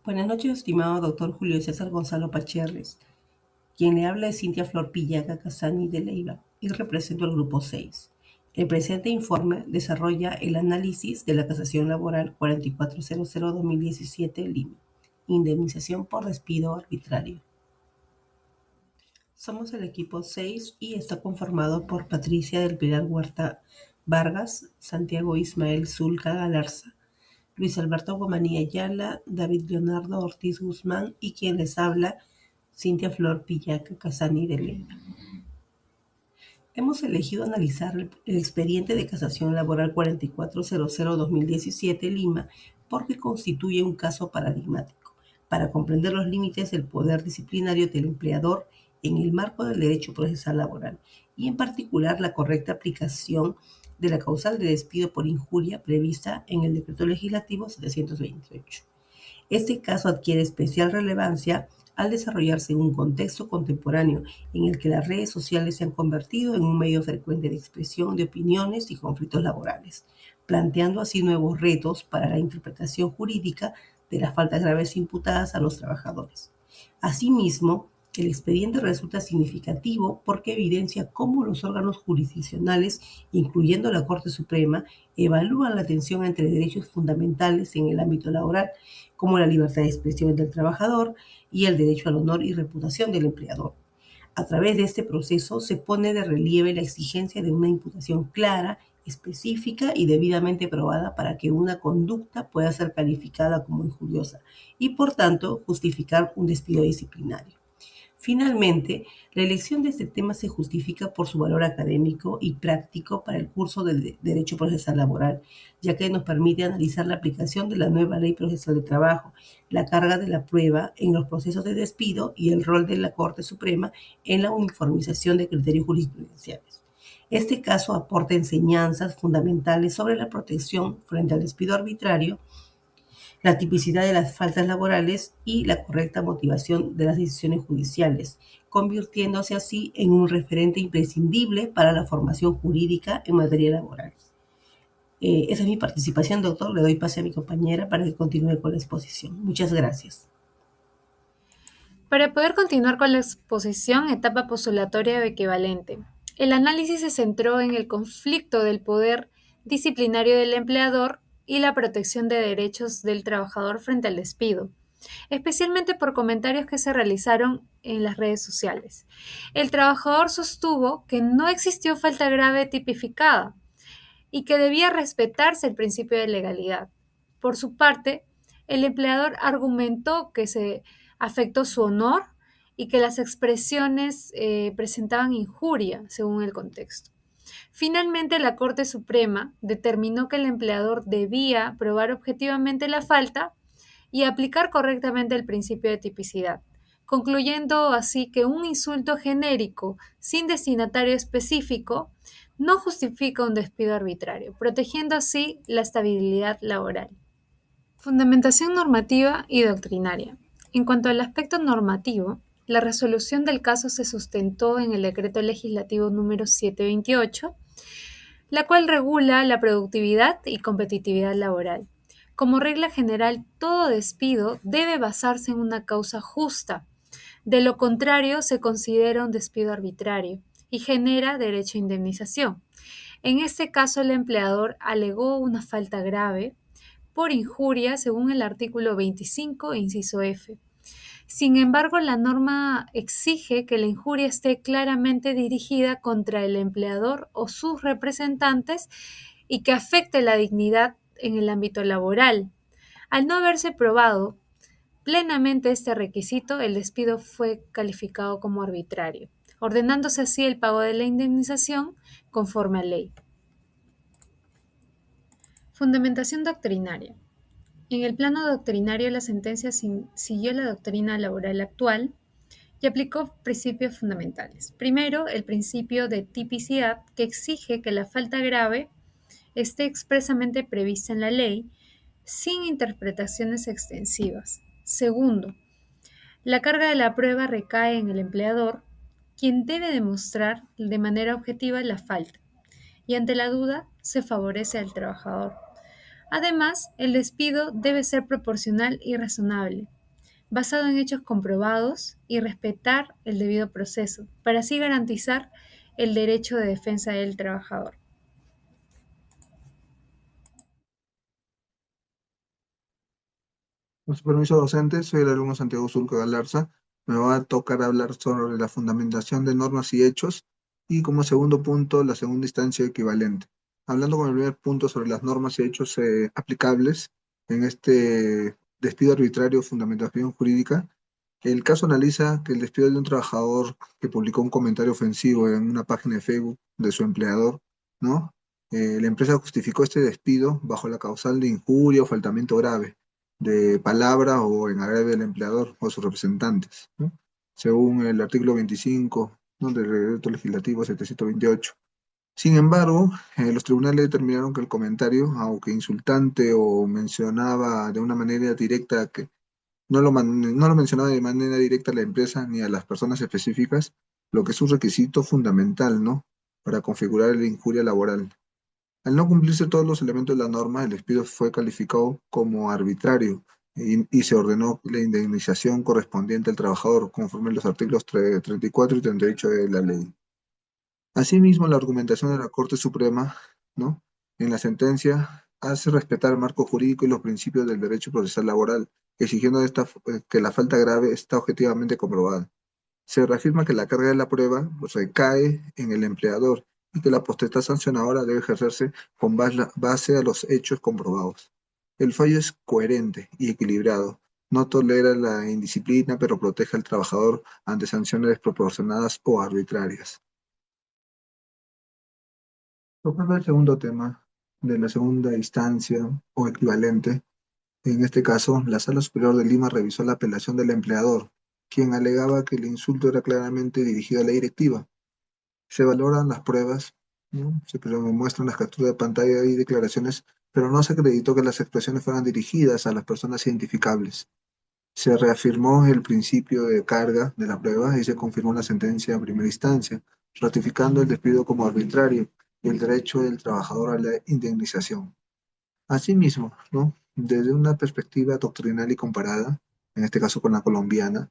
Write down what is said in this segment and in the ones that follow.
Buenas noches, estimado doctor Julio César Gonzalo Pacherres. Quien le habla es Cintia Flor Pillaga Casani de Leiva y represento al Grupo 6. El presente informe desarrolla el análisis de la casación laboral 4400-2017 Lima. Indemnización por despido arbitrario. Somos el equipo 6 y está conformado por Patricia del Pilar Huerta Vargas, Santiago Ismael Zulca Galarza, Luis Alberto Guamaní Ayala, David Leonardo Ortiz Guzmán y quien les habla, Cintia Flor Pillaca Casani de Leiva. Hemos elegido analizar el expediente de casación laboral 4400-2017 Lima porque constituye un caso paradigmático para comprender los límites del poder disciplinario del empleador en el marco del derecho procesal laboral y en particular la correcta aplicación de la causal de despido por injuria prevista en el Decreto Legislativo 728. Este caso adquiere especial relevancia al desarrollarse en un contexto contemporáneo en el que las redes sociales se han convertido en un medio frecuente de expresión de opiniones y conflictos laborales, planteando así nuevos retos para la interpretación jurídica de las faltas graves imputadas a los trabajadores. Asimismo, el expediente resulta significativo porque evidencia cómo los órganos jurisdiccionales, incluyendo la Corte Suprema, evalúan la tensión entre derechos fundamentales en el ámbito laboral, como la libertad de expresión del trabajador y el derecho al honor y reputación del empleador. A través de este proceso se pone de relieve la exigencia de una imputación clara, específica y debidamente probada para que una conducta pueda ser calificada como injuriosa y, por tanto, justificar un despido disciplinario. Finalmente, la elección de este tema se justifica por su valor académico y práctico para el curso de Derecho Procesal Laboral, ya que nos permite analizar la aplicación de la nueva Ley Procesal de Trabajo, la carga de la prueba en los procesos de despido y el rol de la Corte Suprema en la uniformización de criterios jurisprudenciales. Este caso aporta enseñanzas fundamentales sobre la protección frente al despido arbitrario, la tipicidad de las faltas laborales y la correcta motivación de las decisiones judiciales, convirtiéndose así en un referente imprescindible para la formación jurídica en materia laboral. Esa es mi participación, doctor. Le doy pase a mi compañera para que continúe con la exposición. Muchas gracias. Para poder continuar con la exposición, etapa postulatoria o equivalente. El análisis se centró en el conflicto del poder disciplinario del empleador y la protección de derechos del trabajador frente al despido, especialmente por comentarios que se realizaron en las redes sociales. El trabajador sostuvo que no existió falta grave tipificada y que debía respetarse el principio de legalidad. Por su parte, el empleador argumentó que se afectó su honor y que las expresiones presentaban injuria según el contexto. Finalmente, la Corte Suprema determinó que el empleador debía probar objetivamente la falta y aplicar correctamente el principio de tipicidad, concluyendo así que un insulto genérico sin destinatario específico no justifica un despido arbitrario, protegiendo así la estabilidad laboral. Fundamentación normativa y doctrinaria. En cuanto al aspecto normativo, la resolución del caso se sustentó en el Decreto Legislativo número 728, la cual regula la productividad y competitividad laboral. Como regla general, todo despido debe basarse en una causa justa. De lo contrario, se considera un despido arbitrario y genera derecho a indemnización. En este caso, el empleador alegó una falta grave por injuria según el artículo 25, inciso F. Sin embargo, la norma exige que la injuria esté claramente dirigida contra el empleador o sus representantes y que afecte la dignidad en el ámbito laboral. Al no haberse probado plenamente este requisito, el despido fue calificado como arbitrario, ordenándose así el pago de la indemnización conforme a ley. Fundamentación doctrinaria. En el plano doctrinario, la sentencia siguió la doctrina laboral actual y aplicó principios fundamentales. Primero, el principio de tipicidad, que exige que la falta grave esté expresamente prevista en la ley, sin interpretaciones extensivas. Segundo, la carga de la prueba recae en el empleador, quien debe demostrar de manera objetiva la falta, y ante la duda se favorece al trabajador. Además, el despido debe ser proporcional y razonable, basado en hechos comprobados y respetar el debido proceso, para así garantizar el derecho de defensa del trabajador. Con su permiso docente, soy el alumno Santiago Zulca Galarza. Me va a tocar hablar sobre la fundamentación de normas y hechos y como segundo punto, la segunda instancia equivalente. Hablando con el primer punto sobre las normas y hechos aplicables en este despido arbitrario o fundamentación jurídica, el caso analiza que el despido de un trabajador que publicó un comentario ofensivo en una página de Facebook de su empleador, ¿no? La empresa justificó este despido bajo la causal de injuria o faltamiento grave de palabra o en agravio del empleador o sus representantes, ¿no? Según el artículo 25, ¿no?, del Decreto Legislativo 728. Sin embargo, los tribunales determinaron que el comentario, aunque insultante o mencionaba de una manera directa que no lo mencionaba de manera directa a la empresa ni a las personas específicas, lo que es un requisito fundamental, ¿no?, para configurar la injuria laboral. Al no cumplirse todos los elementos de la norma, el despido fue calificado como arbitrario y se ordenó la indemnización correspondiente al trabajador, conforme a los artículos 34 y 38 de la ley. Asimismo, la argumentación de la Corte Suprema, ¿no?, en la sentencia hace respetar el marco jurídico y los principios del derecho procesal laboral, exigiendo que la falta grave está objetivamente comprobada. Se reafirma que la carga de la prueba recae en el empleador y que la potestad sancionadora debe ejercerse con base a los hechos comprobados. El fallo es coherente y equilibrado. No tolera la indisciplina, pero protege al trabajador ante sanciones desproporcionadas o arbitrarias. Tocando el segundo tema de la segunda instancia o equivalente, en este caso, la Sala Superior de Lima revisó la apelación del empleador, quien alegaba que el insulto era claramente dirigido a la directiva. Se valoran las pruebas, ¿no? Se muestran las capturas de pantalla y declaraciones, pero no se acreditó que las expresiones fueran dirigidas a las personas identificables. Se reafirmó el principio de carga de la prueba y se confirmó la sentencia en primera instancia, ratificando el despido como arbitrario y el derecho del trabajador a la indemnización. Asimismo, ¿no?, desde una perspectiva doctrinal y comparada, en este caso con la colombiana,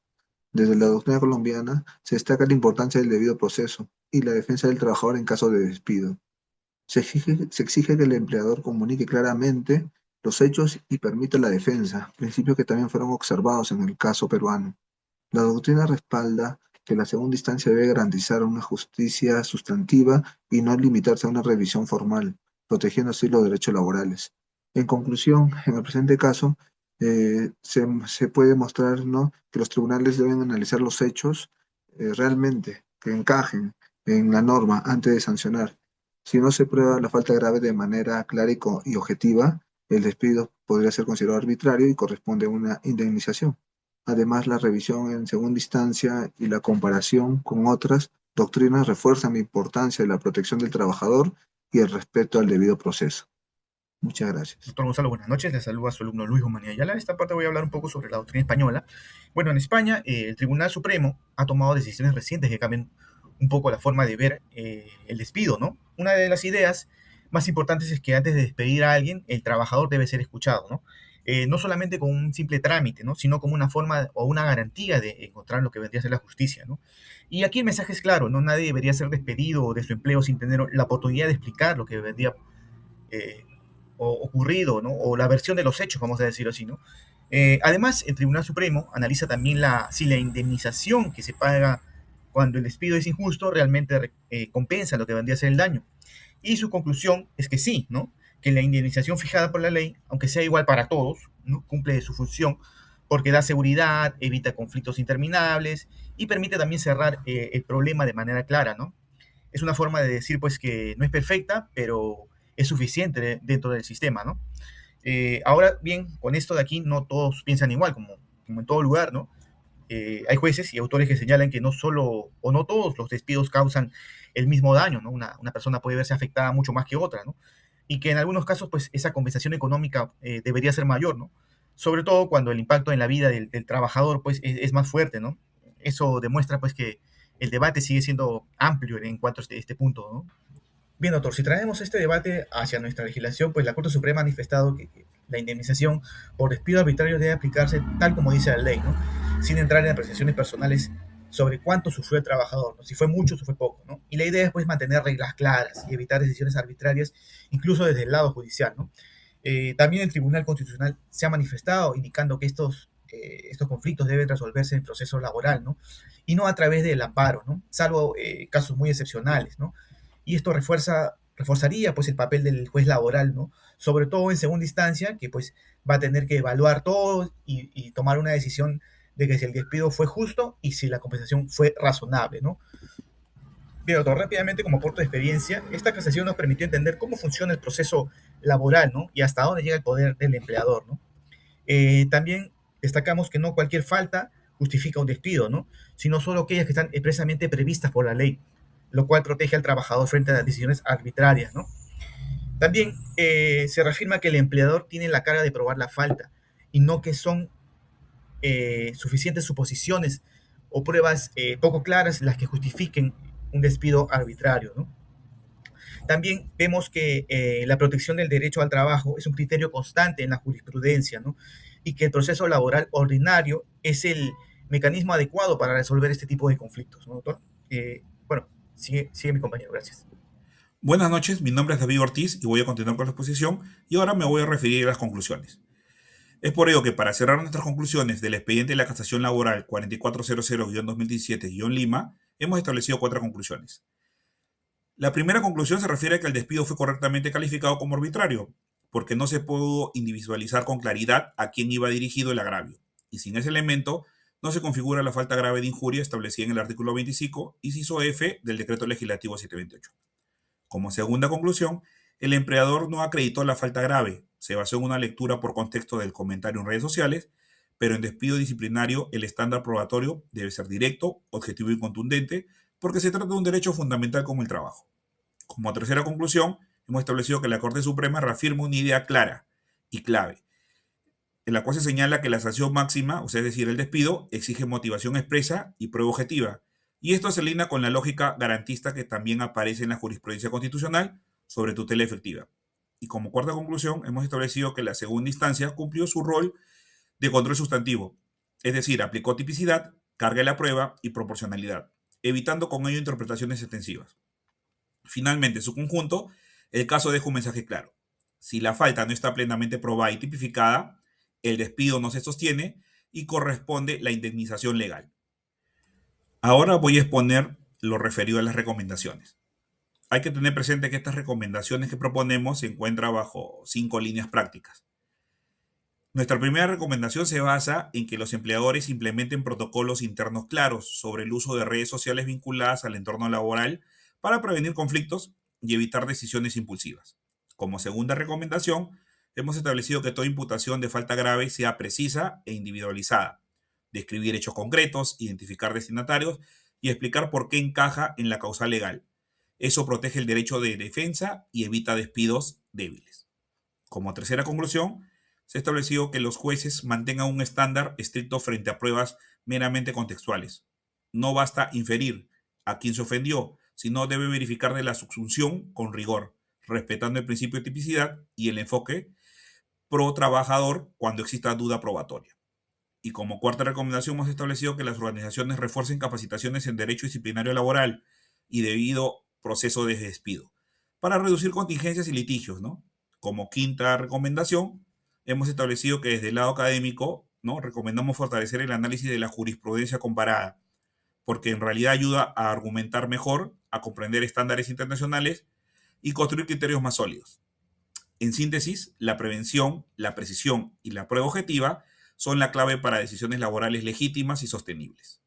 desde la doctrina colombiana se destaca la importancia del debido proceso y la defensa del trabajador en caso de despido. Se exige que el empleador comunique claramente los hechos y permita la defensa, principios que también fueron observados en el caso peruano. La doctrina respalda que la segunda instancia debe garantizar una justicia sustantiva y no limitarse a una revisión formal, protegiendo así los derechos laborales. En conclusión, en el presente caso, se puede mostrar, ¿no?, que los tribunales deben analizar los hechos realmente que encajen en la norma antes de sancionar. Si no se prueba la falta grave de manera clara y objetiva, el despido podría ser considerado arbitrario y corresponde a una indemnización. Además, la revisión en segunda instancia y la comparación con otras doctrinas refuerzan la importancia de la protección del trabajador y el respeto al debido proceso. Muchas gracias. Doctor Gonzalo, buenas noches. Le saluda a su alumno Luis Humanía Ayala. En esta parte voy a hablar un poco sobre la doctrina española. Bueno, en España, el Tribunal Supremo ha tomado decisiones recientes que cambian un poco la forma de ver el despido, ¿no? Una de las ideas más importantes es que antes de despedir a alguien, el trabajador debe ser escuchado, ¿no? No solamente con un simple trámite, ¿no?, sino como una forma o una garantía de encontrar lo que vendría a ser la justicia, ¿no? Y aquí el mensaje es claro, ¿no? Nadie debería ser despedido de su empleo sin tener la oportunidad de explicar lo que vendría eh, ocurrido, ¿no?, o la versión de los hechos, vamos a decirlo así, ¿no? Además, el Tribunal Supremo analiza también si la indemnización que se paga cuando el despido es injusto realmente compensa lo que vendría a ser el daño. Y su conclusión es que sí, ¿no?, que la indemnización fijada por la ley, aunque sea igual para todos, ¿no?, cumple su función porque da seguridad, evita conflictos interminables y permite también cerrar el problema de manera clara, ¿no? Es una forma de decir, pues, que no es perfecta, pero es suficiente dentro del sistema, ¿no? Ahora bien, con esto de aquí no todos piensan igual, como en todo lugar, ¿no? Hay jueces y autores que señalan que no solo o no todos los despidos causan el mismo daño, ¿no? Una persona puede verse afectada mucho más que otra, ¿no? Y que en algunos casos, pues, esa compensación económica debería ser mayor, ¿no? Sobre todo cuando el impacto en la vida del trabajador, pues, es más fuerte, ¿no? Eso demuestra, pues, que el debate sigue siendo amplio en cuanto a este punto, ¿no? Bien, doctor, si traemos este debate hacia nuestra legislación, pues la Corte Suprema ha manifestado que la indemnización por despido arbitrario debe aplicarse tal como dice la ley, ¿no? Sin entrar en apreciaciones personales sobre cuánto sufrió el trabajador, ¿no? Si fue mucho o si fue poco, ¿no? Y la idea es pues mantener reglas claras y evitar decisiones arbitrarias, incluso desde el lado judicial, ¿no? También el Tribunal Constitucional se ha manifestado indicando que estos conflictos deben resolverse en el proceso laboral, ¿no? Y no a través del amparo, ¿no? Salvo casos muy excepcionales, ¿no? Y esto reforzaría pues el papel del juez laboral, ¿no? Sobre todo en segunda instancia, que pues va a tener que evaluar todo y tomar una decisión de que si el despido fue justo y si la compensación fue razonable, ¿no? Bien, doctor, rápidamente como aporte de experiencia, esta casación nos permitió entender cómo funciona el proceso laboral, ¿no? Y hasta dónde llega el poder del empleador, ¿no? También destacamos que no cualquier falta justifica un despido, ¿no? Sino solo aquellas que están expresamente previstas por la ley, lo cual protege al trabajador frente a las decisiones arbitrarias, ¿no? También se reafirma que el empleador tiene la carga de probar la falta y no que son suficientes suposiciones o pruebas poco claras las que justifiquen un despido arbitrario, ¿no? También vemos que la protección del derecho al trabajo es un criterio constante en la jurisprudencia, ¿no? Y que el proceso laboral ordinario es el mecanismo adecuado para resolver este tipo de conflictos, ¿no, doctor? Bueno, sigue mi compañero, gracias. Buenas noches, mi nombre es David Ortiz y voy a continuar con la exposición y ahora me voy a referir a las conclusiones. Es por ello que para cerrar nuestras conclusiones del expediente de la casación laboral 4400-2017-Lima, hemos establecido 4 conclusiones. La primera conclusión se refiere a que el despido fue correctamente calificado como arbitrario, porque no se pudo individualizar con claridad a quién iba dirigido el agravio, y sin ese elemento no se configura la falta grave de injuria establecida en el artículo 25, inciso F del Decreto Legislativo 728. Como segunda conclusión, el empleador no acreditó la falta grave, se basó en una lectura por contexto del comentario en redes sociales, pero en despido disciplinario el estándar probatorio debe ser directo, objetivo y contundente, porque se trata de un derecho fundamental como el trabajo. Como tercera conclusión, hemos establecido que la Corte Suprema reafirma una idea clara y clave, en la cual se señala que la sanción máxima, o sea, es decir, el despido, exige motivación expresa y prueba objetiva, y esto se alinea con la lógica garantista que también aparece en la jurisprudencia constitucional sobre tutela efectiva. Y como cuarta conclusión, hemos establecido que la segunda instancia cumplió su rol de control sustantivo, es decir, aplicó tipicidad, carga de la prueba y proporcionalidad, evitando con ello interpretaciones extensivas. Finalmente, en su conjunto, el caso deja un mensaje claro. Si la falta no está plenamente probada y tipificada, el despido no se sostiene y corresponde la indemnización legal. Ahora voy a exponer lo referido a las recomendaciones. Hay que tener presente que estas recomendaciones que proponemos se encuentran bajo 5 líneas prácticas. Nuestra primera recomendación se basa en que los empleadores implementen protocolos internos claros sobre el uso de redes sociales vinculadas al entorno laboral para prevenir conflictos y evitar decisiones impulsivas. Como segunda recomendación, hemos establecido que toda imputación de falta grave sea precisa e individualizada, describir hechos concretos, identificar destinatarios y explicar por qué encaja en la causal legal. Eso protege el derecho de defensa y evita despidos débiles. Como tercera conclusión, se ha establecido que los jueces mantengan un estándar estricto frente a pruebas meramente contextuales. No basta inferir a quién se ofendió, sino debe verificar de la subsunción con rigor, respetando el principio de tipicidad y el enfoque pro trabajador cuando exista duda probatoria. Y como cuarta recomendación hemos establecido que las organizaciones refuercen capacitaciones en derecho disciplinario laboral y debido proceso de despido para reducir contingencias y litigios, ¿no? Como quinta recomendación, hemos establecido que desde el lado académico, ¿no?, recomendamos fortalecer el análisis de la jurisprudencia comparada, porque en realidad ayuda a argumentar mejor, a comprender estándares internacionales y construir criterios más sólidos. En síntesis, la prevención, la precisión y la prueba objetiva son la clave para decisiones laborales legítimas y sostenibles.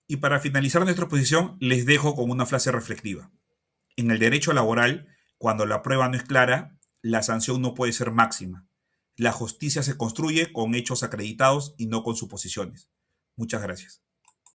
Y para finalizar nuestra exposición, les dejo con una frase reflexiva. En el derecho laboral, cuando la prueba no es clara, la sanción no puede ser máxima. La justicia se construye con hechos acreditados y no con suposiciones. Muchas gracias.